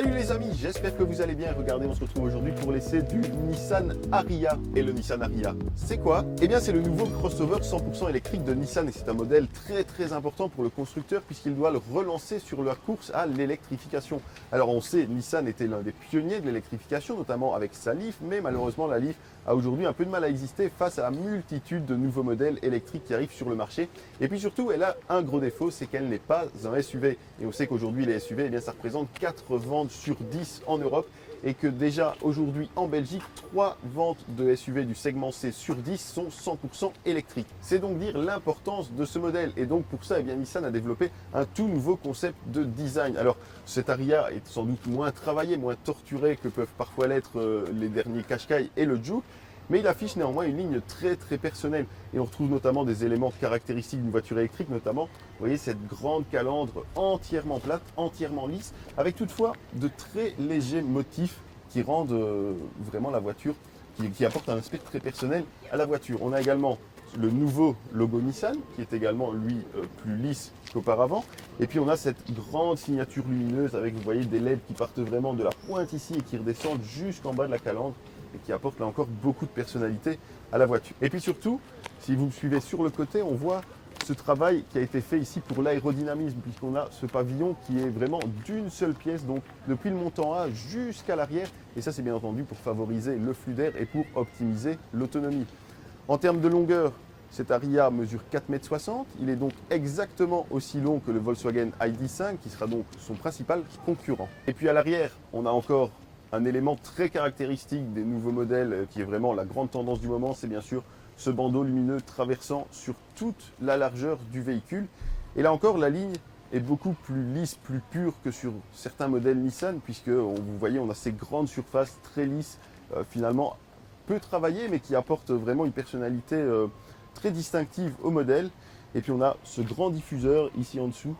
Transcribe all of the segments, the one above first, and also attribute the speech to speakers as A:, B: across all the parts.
A: Salut les amis, j'espère que vous allez bien. Regardez, on se retrouve aujourd'hui pour l'essai du Nissan Ariya. Et le Nissan Ariya, c'est quoi? Eh bien, c'est le nouveau crossover 100% électrique de Nissan et c'est un modèle très important pour le constructeur puisqu'il doit le relancer sur la course à l'électrification. Alors on sait, Nissan était l'un des pionniers de l'électrification, notamment avec sa Leaf, mais malheureusement la Leaf a aujourd'hui un peu de mal à exister face à la multitude de nouveaux modèles électriques qui arrivent sur le marché. Et puis surtout, elle a un gros défaut, c'est qu'elle n'est pas un SUV. Et on sait qu'aujourd'hui les SUV, eh bien, ça représente 4 ventes sur 10 en Europe et que déjà aujourd'hui en Belgique, 3 ventes de SUV du segment C sur 10 sont 100% électriques. C'est donc dire l'importance de ce modèle et donc pour ça, eh bien, Nissan a développé un tout nouveau concept de design. Alors cet Ariya est sans doute moins travaillé, moins torturé que peuvent parfois l'être les derniers Qashqai et le Juke, mais il affiche néanmoins une ligne très personnelle et on retrouve notamment des éléments caractéristiques d'une voiture électrique, notamment, vous voyez, cette grande calandre entièrement plate, entièrement lisse, avec toutefois de très légers motifs qui rendent vraiment la voiture, qui apportent un aspect très personnel à la voiture. On a également le nouveau logo Nissan, qui est également, lui, plus lisse qu'auparavant. Et puis on a cette grande signature lumineuse avec, vous voyez, des LED qui partent vraiment de la pointe ici et qui redescendent jusqu'en bas de la calandre, et qui apporte là encore beaucoup de personnalité à la voiture. Et puis surtout, si vous me suivez sur le côté, on voit ce travail qui a été fait ici pour l'aérodynamisme, puisqu'on a ce pavillon qui est vraiment d'une seule pièce, donc depuis le montant A jusqu'à l'arrière, et ça c'est bien entendu pour favoriser le flux d'air et pour optimiser l'autonomie. En termes de longueur, cet Ariya mesure 4,60 m, il est donc exactement aussi long que le Volkswagen ID.5, qui sera donc son principal concurrent. Et puis à l'arrière, on a encore un élément très caractéristique des nouveaux modèles qui est vraiment la grande tendance du moment, c'est bien sûr ce bandeau lumineux traversant sur toute la largeur du véhicule. Et là encore, la ligne est beaucoup plus lisse, plus pure que sur certains modèles Nissan, puisque vous voyez, on a ces grandes surfaces très lisses, finalement peu travaillées, mais qui apportent vraiment une personnalité très distinctive au modèle. Et puis on a ce grand diffuseur ici en dessous,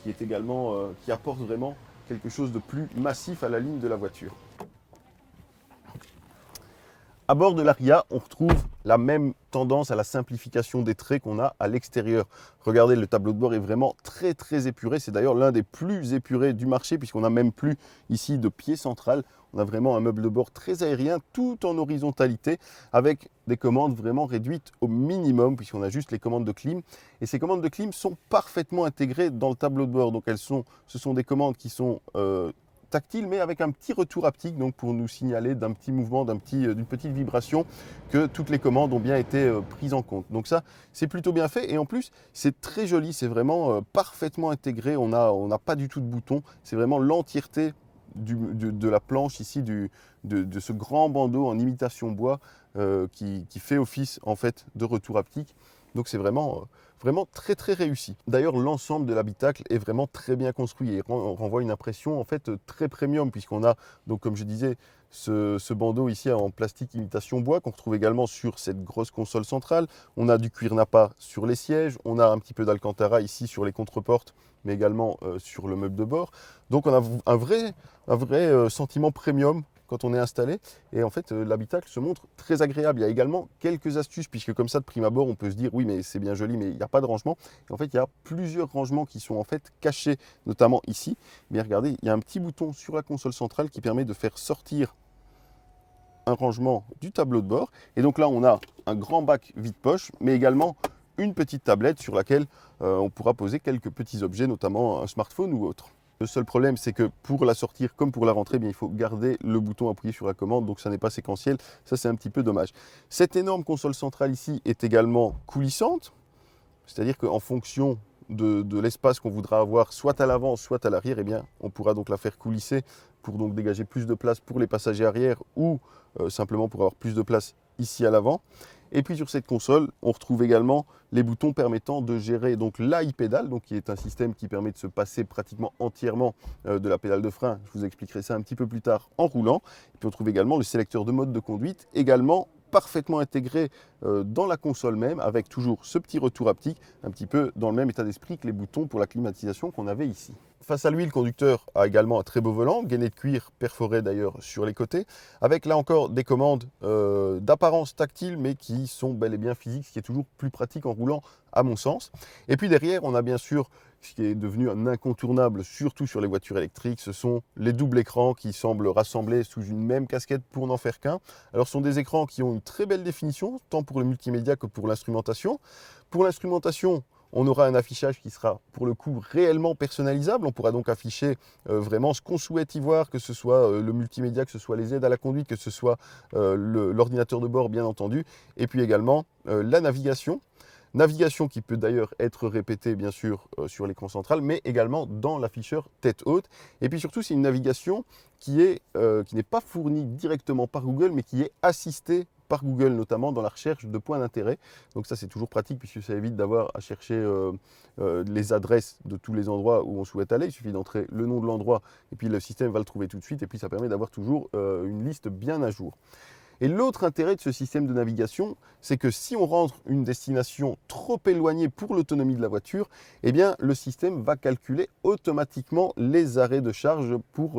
A: qui est également, qui apporte vraiment quelque chose de plus massif à la ligne de la voiture. À bord de l'Ariya, on retrouve la même tendance à la simplification des traits qu'on a à l'extérieur. Regardez, le tableau de bord est vraiment très épuré. C'est d'ailleurs l'un des plus épurés du marché puisqu'on n'a même plus ici de pied central. On a vraiment un meuble de bord très aérien tout en horizontalité avec des commandes vraiment réduites au minimum puisqu'on a juste les commandes de clim. Et ces commandes de clim sont parfaitement intégrées dans le tableau de bord. Donc ce sont des commandes qui sont tactile, mais avec un petit retour haptique, donc pour nous signaler d'un petit mouvement, d'une petite vibration, que toutes les commandes ont bien été prises en compte. Donc ça, c'est plutôt bien fait, et en plus, c'est très joli, c'est vraiment parfaitement intégré, on n'a pas du tout de boutons, c'est vraiment l'entièreté de la planche ici, de ce grand bandeau en imitation bois qui fait office en fait de retour haptique. Donc c'est vraiment très réussi. D'ailleurs, l'ensemble de l'habitacle est vraiment très bien construit et renvoie une impression en fait très premium puisqu'on a, donc comme je disais, ce bandeau ici en plastique imitation bois qu'on retrouve également sur cette grosse console centrale. On a du cuir nappa sur les sièges, on a un petit peu d'alcantara ici sur les contreportes, mais également sur le meuble de bord. Donc on a un vrai sentiment premium quand on est installé, et en fait l'habitacle se montre très agréable. Il y a également quelques astuces, puisque comme ça de prime abord on peut se dire oui mais c'est bien joli mais il n'y a pas de rangement, et en fait il y a plusieurs rangements qui sont en fait cachés, notamment ici. Mais regardez, il y a un petit bouton sur la console centrale qui permet de faire sortir un rangement du tableau de bord, et donc là on a un grand bac vide-poche, mais également une petite tablette sur laquelle on pourra poser quelques petits objets, notamment un smartphone ou autre. Le seul problème, c'est que pour la sortir comme pour la rentrer, bien, il faut garder le bouton appuyé sur la commande, donc ça n'est pas séquentiel. Ça, c'est un petit peu dommage. Cette énorme console centrale ici est également coulissante, c'est-à-dire qu'en fonction de l'espace qu'on voudra avoir, soit à l'avant, soit à l'arrière, eh bien, on pourra donc la faire coulisser pour donc dégager plus de place pour les passagers arrière ou simplement pour avoir plus de place ici à l'avant. Et puis sur cette console, on retrouve également les boutons permettant de gérer donc l'iPedal, donc qui est un système qui permet de se passer pratiquement entièrement de la pédale de frein. Je vous expliquerai ça un petit peu plus tard en roulant. Et puis on trouve également le sélecteur de mode de conduite, également parfaitement intégré dans la console même, avec toujours ce petit retour haptique, un petit peu dans le même état d'esprit que les boutons pour la climatisation qu'on avait ici. Face à lui, le conducteur a également un très beau volant, gainé de cuir perforé d'ailleurs sur les côtés, avec là encore des commandes d'apparence tactile, mais qui sont bel et bien physiques, ce qui est toujours plus pratique en roulant à mon sens. Et puis derrière, on a bien sûr ce qui est devenu un incontournable, surtout sur les voitures électriques, ce sont les doubles écrans qui semblent rassemblés sous une même casquette pour n'en faire qu'un. Alors ce sont des écrans qui ont une très belle définition, tant pour le multimédia que pour l'instrumentation. Pour l'instrumentation, on aura un affichage qui sera pour le coup réellement personnalisable. On pourra donc afficher vraiment ce qu'on souhaite y voir, que ce soit le multimédia, que ce soit les aides à la conduite, que ce soit l'ordinateur de bord bien entendu, et puis également la navigation. Navigation qui peut d'ailleurs être répétée bien sûr sur l'écran central, mais également dans l'afficheur tête haute. Et puis surtout, c'est une navigation qui n'est pas fournie directement par Google, mais qui est assistée par Google, notamment dans la recherche de points d'intérêt. Donc ça, c'est toujours pratique puisque ça évite d'avoir à chercher les adresses de tous les endroits où on souhaite aller. Il suffit d'entrer le nom de l'endroit et puis le système va le trouver tout de suite. Et puis ça permet d'avoir toujours une liste bien à jour. Et l'autre intérêt de ce système de navigation, c'est que si on rentre une destination trop éloignée pour l'autonomie de la voiture, eh bien, le système va calculer automatiquement les arrêts de charge pour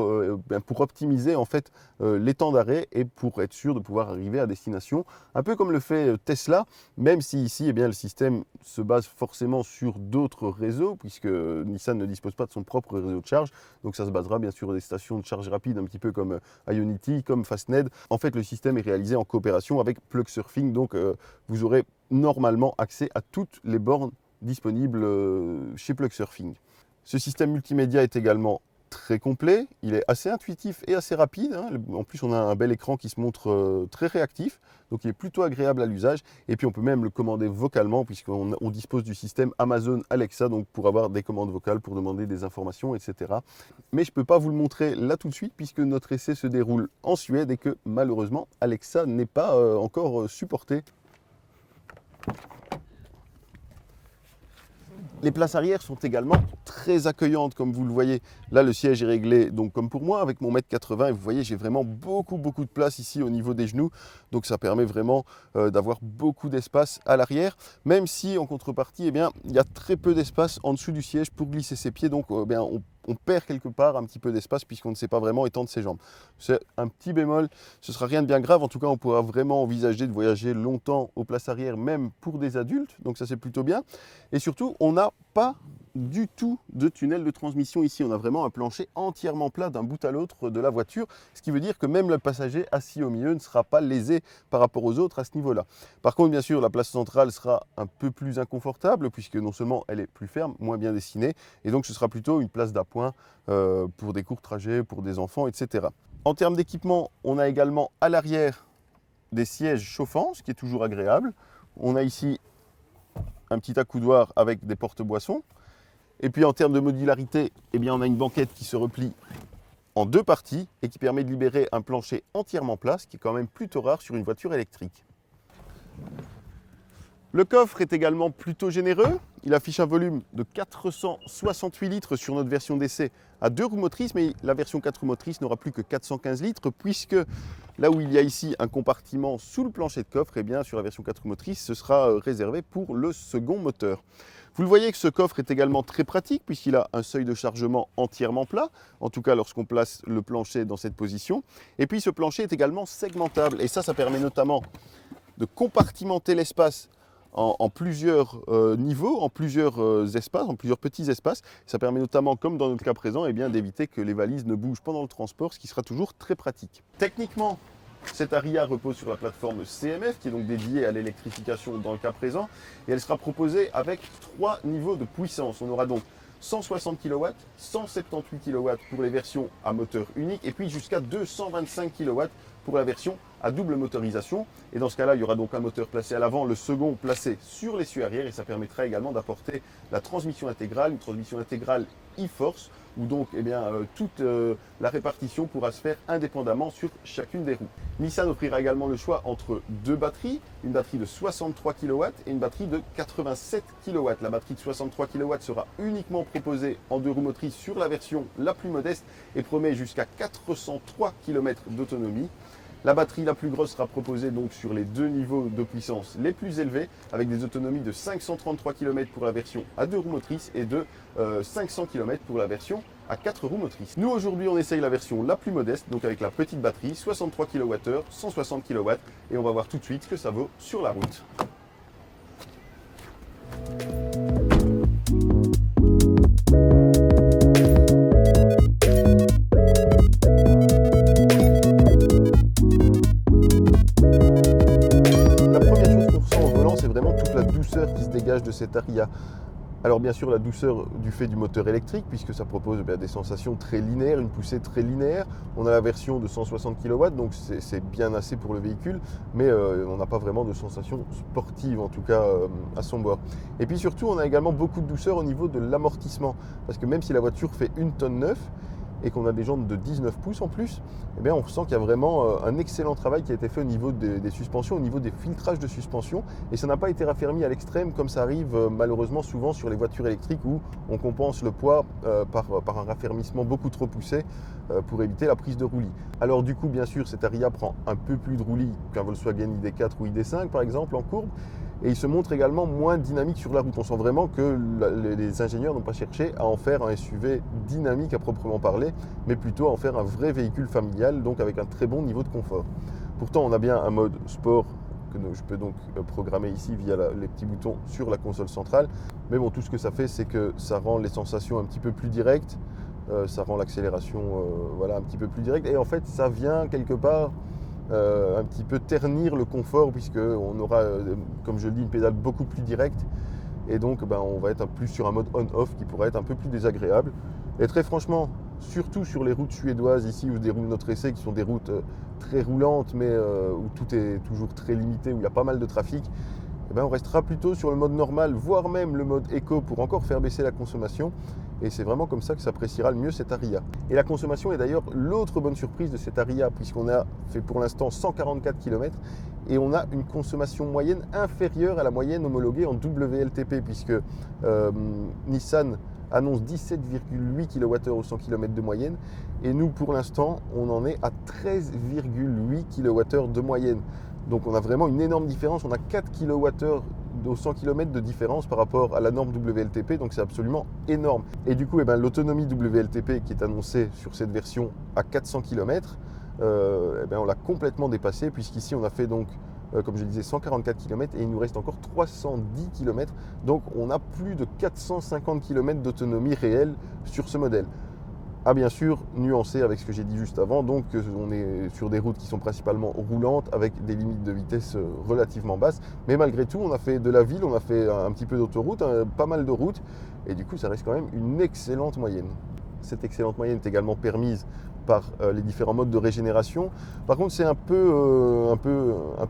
A: optimiser en fait, les temps d'arrêt et pour être sûr de pouvoir arriver à destination. Un peu comme le fait Tesla, même si ici eh bien, le système se base forcément sur d'autres réseaux, puisque Nissan ne dispose pas de son propre réseau de charge. Donc ça se basera bien sûr sur des stations de charge rapide, un petit peu comme Ionity, comme Fastned. En fait, le système est réalisé en coopération avec Plugsurfing, donc vous aurez normalement accès à toutes les bornes disponibles chez Plugsurfing. Ce système multimédia est également très complet, il est assez intuitif et assez rapide. En plus, on a un bel écran qui se montre très réactif, donc il est plutôt agréable à l'usage. Et puis, on peut même le commander vocalement, puisqu'on dispose du système Amazon Alexa, donc pour avoir des commandes vocales, pour demander des informations, etc. Mais je ne peux pas vous le montrer là tout de suite, puisque notre essai se déroule en Suède et que malheureusement, Alexa n'est pas encore supporté. Les places arrière sont également très accueillantes, comme vous le voyez. Là, le siège est réglé, donc comme pour moi, avec mon 1,80 m. Et vous voyez, j'ai vraiment beaucoup de place ici au niveau des genoux. Donc ça permet vraiment d'avoir beaucoup d'espace à l'arrière. Même si, en contrepartie, eh bien, il y a très peu d'espace en dessous du siège pour glisser ses pieds. Donc on perd quelque part un petit peu d'espace puisqu'on ne sait pas vraiment étendre ses jambes. C'est un petit bémol, ce ne sera rien de bien grave. En tout cas, on pourra vraiment envisager de voyager longtemps aux places arrière, même pour des adultes. Donc ça, c'est plutôt bien. Et surtout, on n'a pas du tout de tunnel de transmission ici. On a vraiment un plancher entièrement plat d'un bout à l'autre de la voiture, ce qui veut dire que même le passager assis au milieu ne sera pas lésé par rapport aux autres à ce niveau-là. Par contre, bien sûr, la place centrale sera un peu plus inconfortable puisque non seulement elle est plus ferme, moins bien dessinée, et donc ce sera plutôt une place d'appoint pour des courts trajets, pour des enfants, etc. En termes d'équipement, on a également à l'arrière des sièges chauffants, ce qui est toujours agréable. On a ici un petit accoudoir avec des porte-boissons. Et puis en termes de modularité, eh bien, on a une banquette qui se replie en deux parties et qui permet de libérer un plancher entièrement plat, ce qui est quand même plutôt rare sur une voiture électrique. Le coffre est également plutôt généreux. Il affiche un volume de 468 litres sur notre version d'essai à 2 roues motrices, mais la version 4 roues motrices n'aura plus que 415 litres, puisque là où il y a ici un compartiment sous le plancher de coffre, eh bien, sur la version 4 roues motrices, ce sera réservé pour le second moteur. Vous le voyez que ce coffre est également très pratique puisqu'il a un seuil de chargement entièrement plat, en tout cas lorsqu'on place le plancher dans cette position. Et puis ce plancher est également segmentable et ça permet notamment de compartimenter l'espace en plusieurs niveaux, en plusieurs espaces, en plusieurs petits espaces. Ça permet notamment, comme dans notre cas présent, eh bien, d'éviter que les valises ne bougent pendant le transport, ce qui sera toujours très pratique. Techniquement, cette Ariya repose sur la plateforme CMF qui est donc dédiée à l'électrification dans le cas présent et elle sera proposée avec 3 niveaux de puissance. On aura donc 160 kW, 178 kW pour les versions à moteur unique et puis jusqu'à 225 kW pour la version à double motorisation. Et dans ce cas-là, il y aura donc un moteur placé à l'avant, le second placé sur l'essieu arrière et ça permettra également d'apporter la transmission intégrale, une transmission intégrale e-force où donc eh bien, toute la répartition pourra se faire indépendamment sur chacune des roues. Nissan offrira également le choix entre 2 batteries, une batterie de 63 kW et une batterie de 87 kW. La batterie de 63 kW sera uniquement proposée en 2 roues motrices sur la version la plus modeste et promet jusqu'à 403 km d'autonomie. La batterie la plus grosse sera proposée donc sur les 2 niveaux de puissance les plus élevés avec des autonomies de 533 km pour la version à 2 roues motrices et de 500 km pour la version à 4 roues motrices. Nous aujourd'hui on essaye la version la plus modeste, donc avec la petite batterie, 63 kWh, 160 kW et on va voir tout de suite ce que ça vaut sur la route. de cette Ariya. Alors bien sûr la douceur du fait du moteur électrique puisque ça propose des sensations très linéaires, une poussée très linéaire. On a la version de 160 kW donc c'est bien assez pour le véhicule mais on n'a pas vraiment de sensation sportive en tout cas à son bord. Et puis surtout on a également beaucoup de douceur au niveau de l'amortissement parce que même si la voiture fait 1,9 tonne et qu'on a des jantes de 19 pouces en plus, eh bien on ressent qu'il y a vraiment un excellent travail qui a été fait au niveau des suspensions, au niveau des filtrages de suspension, et ça n'a pas été raffermi à l'extrême comme ça arrive malheureusement souvent sur les voitures électriques où on compense le poids par un raffermissement beaucoup trop poussé pour éviter la prise de roulis. Alors du coup bien sûr cette Ariya prend un peu plus de roulis qu'un Volkswagen ID4 ou ID5 par exemple en courbe, et il se montre également moins dynamique sur la route. On sent vraiment que les ingénieurs n'ont pas cherché à en faire un SUV dynamique à proprement parler, mais plutôt à en faire un vrai véhicule familial, donc avec un très bon niveau de confort. Pourtant, on a bien un mode sport que je peux donc programmer ici via les petits boutons sur la console centrale. Mais bon, tout ce que ça fait, c'est que ça rend les sensations un petit peu plus directes, ça rend l'accélération voilà, un petit peu plus directe, et en fait, ça vient quelque part un petit peu ternir le confort puisqu'on aura, comme je le dis, une pédale beaucoup plus directe et donc on va être plus sur un mode on-off qui pourrait être un peu plus désagréable. Et très franchement, surtout sur les routes suédoises ici où se déroule notre essai, qui sont des routes très roulantes mais où tout est toujours très limité, où il y a pas mal de trafic, on restera plutôt sur le mode normal, voire même le mode éco pour encore faire baisser la consommation. Et c'est vraiment comme ça que s'appréciera le mieux cette Ariya. Et la consommation est d'ailleurs l'autre bonne surprise de cette Ariya, puisqu'on a fait pour l'instant 144 km et on a une consommation moyenne inférieure à la moyenne homologuée en WLTP, puisque Nissan annonce 17,8 kWh au 100 km de moyenne, et nous pour l'instant on en est à 13,8 kWh de moyenne. Donc on a vraiment une énorme différence, on a 4 kWh au 100 km de différence par rapport à la norme WLTP, donc c'est absolument énorme. Et du coup, l'autonomie WLTP qui est annoncée sur cette version à 400 km, on l'a complètement dépassée, puisqu'ici on a fait donc, comme je disais, 144 km et il nous reste encore 310 km, donc on a plus de 450 km d'autonomie réelle sur ce modèle. Ah bien sûr, nuancé avec ce que j'ai dit juste avant, donc on est sur des routes qui sont principalement roulantes avec des limites de vitesse relativement basses, mais malgré tout on a fait de la ville, on a fait un petit peu d'autoroute, pas mal de routes, et du coup ça reste quand même une excellente moyenne. Cette excellente moyenne est également permise par les différents modes de régénération. Par contre c'est un peu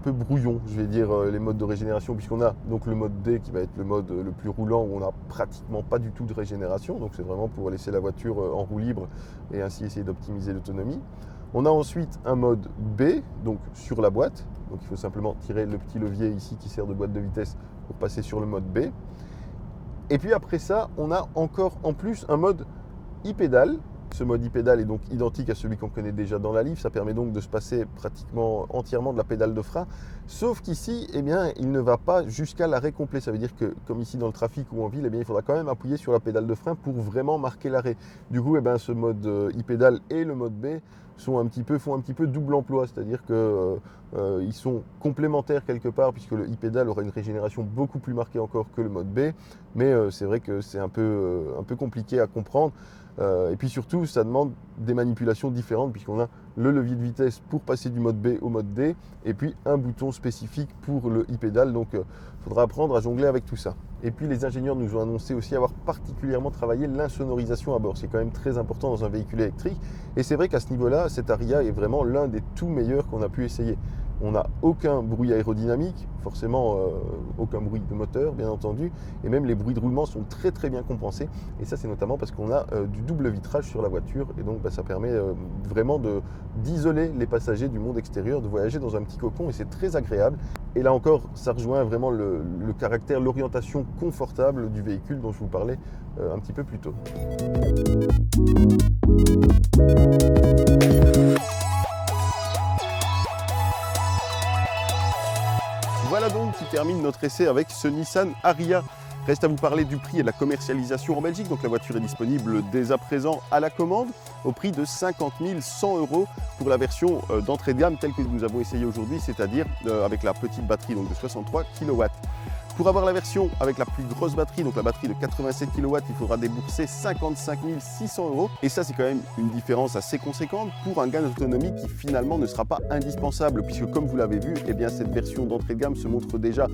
A: brouillon, je vais dire, les modes de régénération, puisqu'on a donc le mode D qui va être le mode le plus roulant où on n'a pratiquement pas du tout de régénération, donc c'est vraiment pour laisser la voiture en roue libre et ainsi essayer d'optimiser l'autonomie. On a ensuite un mode B, donc sur la boîte, donc il faut simplement tirer le petit levier ici qui sert de boîte de vitesse pour passer sur le mode B. Et puis après ça, on a encore en plus un mode e-pédale. Ce mode e-pédale est donc identique à celui qu'on connaît déjà dans la Leaf, ça permet donc de se passer pratiquement entièrement de la pédale de frein, sauf qu'ici, il ne va pas jusqu'à l'arrêt complet. Ça veut dire que, comme ici dans le trafic ou en ville, il faudra quand même appuyer sur la pédale de frein pour vraiment marquer l'arrêt. Du coup, ce mode e-pédale et le mode B font un petit peu double emploi, c'est-à-dire qu'ils sont complémentaires quelque part, puisque le e-pédale aura une régénération beaucoup plus marquée encore que le mode B, mais c'est vrai que c'est un peu compliqué à comprendre. Et puis surtout, ça demande des manipulations différentes, puisqu'on a le levier de vitesse pour passer du mode B au mode D, et puis un bouton spécifique pour le e-pédale, donc il faudra apprendre à jongler avec tout ça. Et puis les ingénieurs nous ont annoncé aussi avoir particulièrement travaillé l'insonorisation à bord, c'est quand même très important dans un véhicule électrique, et c'est vrai qu'à ce niveau-là, cette Ariya est vraiment l'un des tout meilleurs qu'on a pu essayer. On n'a aucun bruit aérodynamique, forcément aucun bruit de moteur bien entendu, et même les bruits de roulement sont très très bien compensés, et ça c'est notamment parce qu'on a du double vitrage sur la voiture, et donc ça permet vraiment d'isoler les passagers du monde extérieur, de voyager dans un petit cocon, et c'est très agréable. Et là encore, ça rejoint vraiment le caractère, l'orientation confortable du véhicule dont je vous parlais un petit peu plus tôt. Voilà donc qui termine notre essai avec ce Nissan Ariya. Reste à vous parler du prix et de la commercialisation en Belgique. Donc la voiture est disponible dès à présent à la commande au prix de 50 100 € pour la version d'entrée de gamme telle que nous avons essayé aujourd'hui, c'est-à-dire avec la petite batterie donc de 63 kW. Pour avoir la version avec la plus grosse batterie, donc la batterie de 87 kW, il faudra débourser 55 600 €. Et ça, c'est quand même une différence assez conséquente pour un gain d'autonomie qui finalement ne sera pas indispensable, puisque comme vous l'avez vu, eh bien, cette version d'entrée de gamme se montre déjà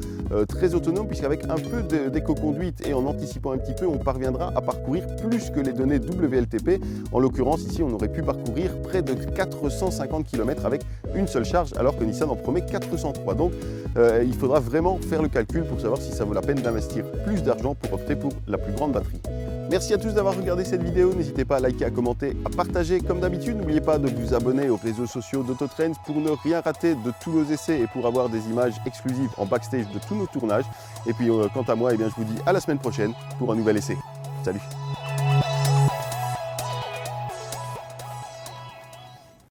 A: très autonome, puisqu'avec un peu d'éco-conduite et en anticipant un petit peu, on parviendra à parcourir plus que les données WLTP. En l'occurrence, ici, on aurait pu parcourir près de 450 km avec une seule charge, alors que Nissan en promet 403. Donc, il faudra vraiment faire le calcul pour savoir si ça vaut la peine d'investir plus d'argent pour opter pour la plus grande batterie. Merci à tous d'avoir regardé cette vidéo. N'hésitez pas à liker, à commenter, à partager comme d'habitude. N'oubliez pas de vous abonner aux réseaux sociaux d'Autotrends pour ne rien rater de tous nos essais et pour avoir des images exclusives en backstage de tous nos tournages. Et puis quant à moi, eh bien, je vous dis à la semaine prochaine pour un nouvel essai. Salut!